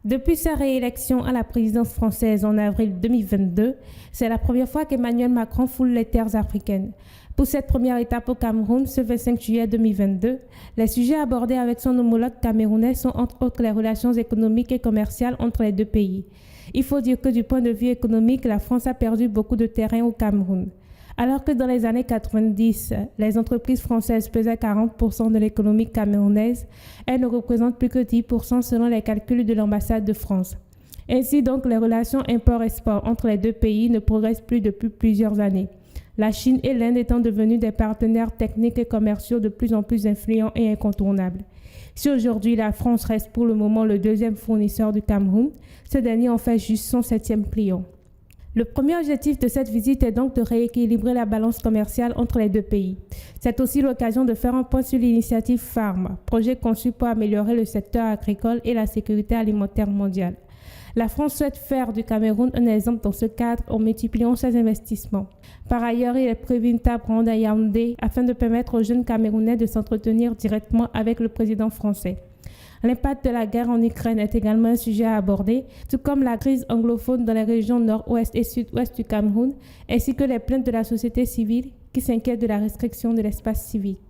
Depuis sa réélection à la présidence française en avril 2022, c'est la première fois qu'Emmanuel Macron foule les terres africaines. Pour cette première étape au Cameroun, ce 25 juillet 2022, les sujets abordés avec son homologue camerounais sont entre autres les relations économiques et commerciales entre les deux pays. Il faut dire que du point de vue économique, la France a perdu beaucoup de terrain au Cameroun. Alors que dans les années 90, les entreprises françaises pesaient 40% de l'économie camerounaise, elles ne représentent plus que 10% selon les calculs de l'ambassade de France. Ainsi donc, les relations import-export entre les deux pays ne progressent plus depuis plusieurs années. La Chine et l'Inde étant devenus des partenaires techniques et commerciaux de plus en plus influents et incontournables. Si aujourd'hui la France reste pour le moment le deuxième fournisseur du Cameroun, ce dernier en fait juste son 7e client. Le premier objectif de cette visite est donc de rééquilibrer la balance commerciale entre les deux pays. C'est aussi l'occasion de faire un point sur l'initiative Farm, projet conçu pour améliorer le secteur agricole et la sécurité alimentaire mondiale. La France souhaite faire du Cameroun un exemple dans ce cadre en multipliant ses investissements. Par ailleurs, il est prévu une table ronde à Yaoundé afin de permettre aux jeunes Camerounais de s'entretenir directement avec le président français. L'impact de la guerre en Ukraine est également un sujet à aborder, tout comme la crise anglophone dans les régions nord-ouest et sud-ouest du Cameroun, ainsi que les plaintes de la société civile qui s'inquiète de la restriction de l'espace civique.